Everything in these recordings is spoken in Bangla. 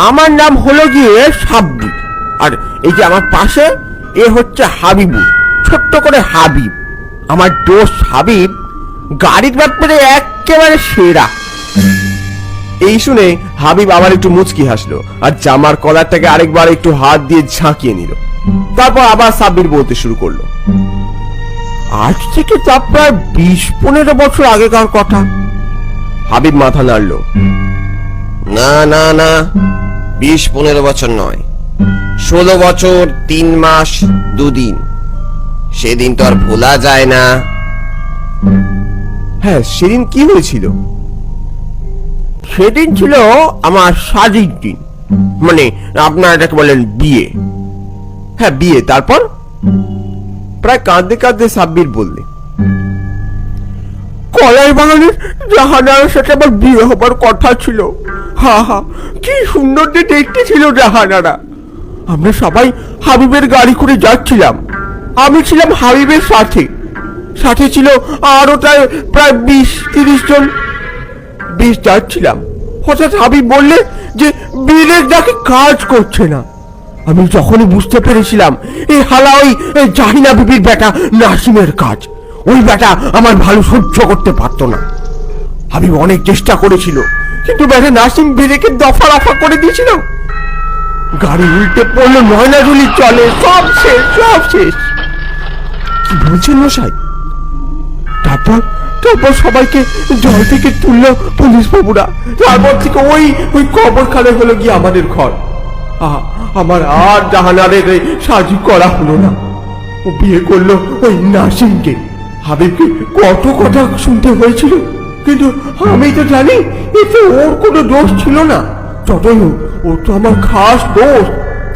আমার নাম হলো গিয়ে সাব্বির, আর এই যে আমার পাশে এ হচ্ছে হাবিবুল, ছোট্ট করে হাবিব। আমার দোস্ত হাবিব গাড়ির ব্যাপারে একেবারে সেরা। এই শুনে হাবিব আবার একটু মুচকি হাসলো আর জামার কলারটাকে আরেকবার একটু হাত দিয়ে ঝাঁকিয়ে নিল। তারপর আবার সাব্বির বলতে শুরু করলো। আজ থেকে তা প্রায় 20-15 বছর আগেকার কথা। হাবিব মাথা নাড়লো। না না না, 20-15 বছর নয়, 16 বছর 3 মাস 2 দিন। সেদিন তো আর ভোলা যায় না। হ্যাঁ, সেদিন কি হয়েছিল? সেদিন ছিল আমার শাদীর দিন, মানে আপনারা এটাকে বলেন বিয়ে। হ্যাঁ, বিয়ে। তারপর? প্রায় কাঁদতে কাঁদতে সাব্বির বললে। কলাই বাগানের জাহানার সাথে আমার বিয়ে হবার কথা ছিল। হা হা, কি সুন্দর দেখতে ছিল জাহানারা। আমরা সবাই হাবিবের গাড়ি করে যাচ্ছিলাম। আমি ছিলাম হাবিবের সাথে, সাথে ছিল আরো প্রায় 20-30 জন। বেশ যাচ্ছিলাম, হঠাৎ হাবিব বললে যে বিলের নাকি কাজ করছে না। আমি যখনই বুঝতে পেরেছিলাম এই হালা ওই জাহিনা বিবির বেটা নাসিমের কাজ। ওই বেটা আমার ভালো সহ্য করতে পারতো না। হাবিব অনেক চেষ্টা করেছিল, কিন্তু বেটা নাসিম বিলেকে দফা রফা করে দিয়েছিল। গাড়ি উল্টে পড়লো, ময়নাজুলি চলে, সব শেষ, সব শেষ। কি বলছেন মশাই? তারপর সবাইকে জল থেকে তুললো পুলিশ বাবুরা। তারপর থেকে ওই কবরখানে হলো গিয়ে আমাদের ঘর। আমার আর জাহানারের সাজি করা হলো না। ও বিয়ে করলো ওই নাসিমকে। হাবিবকে কত কথা শুনতে হয়েছিল, কিন্তু আমি তো জানি এতে ওর কোনো দোষ ছিল না। যতই হোক, ও তো আমার খাস দোষ।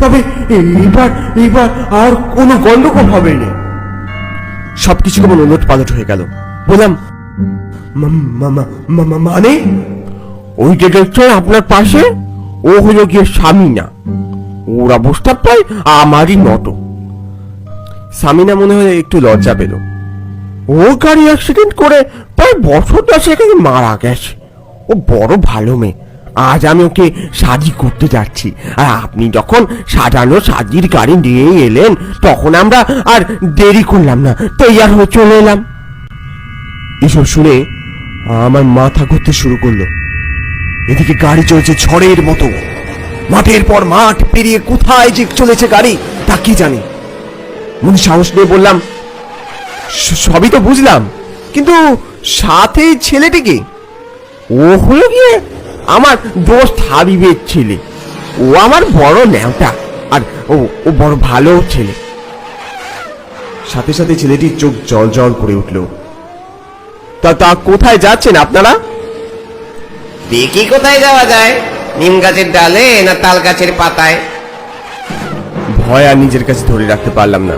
তবে এইবার আর কোনো গন্ডগোল হবে না। সবকিছু কেমন উলট পালট হয়ে গেল। বললাম, মানে ওই যে দেখছেন আপনার পাশে, ও হলো গিয়ে সামিনা। ওর অবস্থা প্রায় আমারই মতো। সামিনা মনে হয় একটু লজ্জা পেল। ও গাড়ি অ্যাক্সিডেন্ট করে প্রায় বছর 10 আগে মারা গেছে। ও বড় ভালো মেয়ে। আজ আমি ওকে সাজি করতে যাচ্ছি, আর আপনি যখন সাজানো সাজির গাড়ি নিয়ে এলেন, তখন আমরা আর দেরি করলাম না, তৈয়ার হয়ে চলে এলাম। এসব শুনে আমার মাথা ঘুরতে শুরু করলো। এদিকে গাড়ি চলছে ঝড়ের মতো, মাঠের পর মাঠ পেরিয়ে কোথায় যে চলেছে গাড়ি তা কি জানি। মনে সাহস নিয়ে বললাম, সবই তো বুঝলাম, কিন্তু সাথে ছেলেটিকে? ও হলো গিয়ে আমার দোস্ত হাবিবের ছেলে। ও আমার বড় ন্যাওটা, আর ও বড় ভালো ছেলে। সাথে সাথে ছেলেটির চোখ জল জল করে উঠল। তা কোথায় যাচ্ছেন আপনারা? দেখি কোথায় যাওয়া যায়, নিম গাছের ডালে না তাল গাছের পাতায়। ভয় আর নিজের কাছে ধরে রাখতে পারলাম না,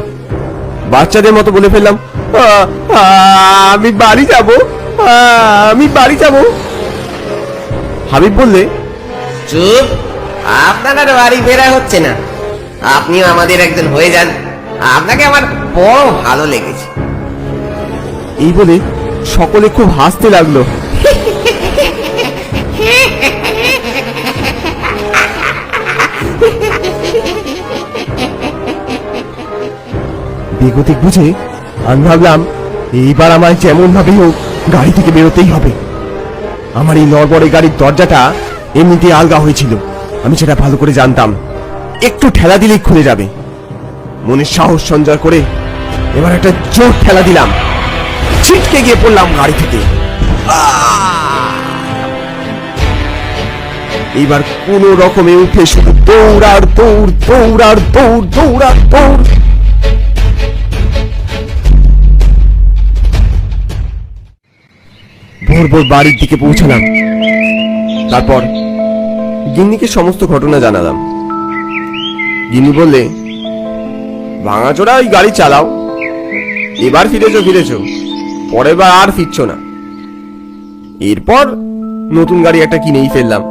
বাচ্চাদের মতো বলে ফেললাম, আমি বাড়ি যাব, আমি বাড়ি যাব। হাবিব বললে, চুপ, আপনার আর বাড়ি ফেরা হচ্ছে না। আপনিও আমাদের একজন হয়ে যান, আপনাকে আমার বড় ভালো লেগেছে। এই বলে সকলে খুব হাসতে লাগলো। বেগতিক বুঝে আমি ভাবলাম, এইবার আমার যেমন ভাবেই হোক গাড়ি থেকে বেরোতেই হবে। আমার এই নড়বড়ে গাড়ির দরজাটা এমনিতেই আলগা হয়েছিল, আমি সেটা ভালো করে জানতাম। একটু ঠেলা দিলেই খুলে যাবে। মনে সাহস সঞ্চয় করে এবার একটা জোর ঠেলা দিলাম, ছিটকে গিয়ে পড়লাম গাড়ি থেকে। এইবার কোন রকমে উঠে শুধু দৌড়ার দৌড়, দৌড়ার দৌড়, দৌড়ার দৌড়। ভোর ভোর বাড়ির দিকে পৌঁছালাম। তারপর গিন্নিকে সমস্ত ঘটনা জানালাম। গিন্নি বললে, ভাঙাচোরা ওই গাড়ি চালাও, এবার ফিরেছো, পরের বার আর ফিরছো না। এরপর নতুন গাড়ি একটা কিনেই ফেললাম।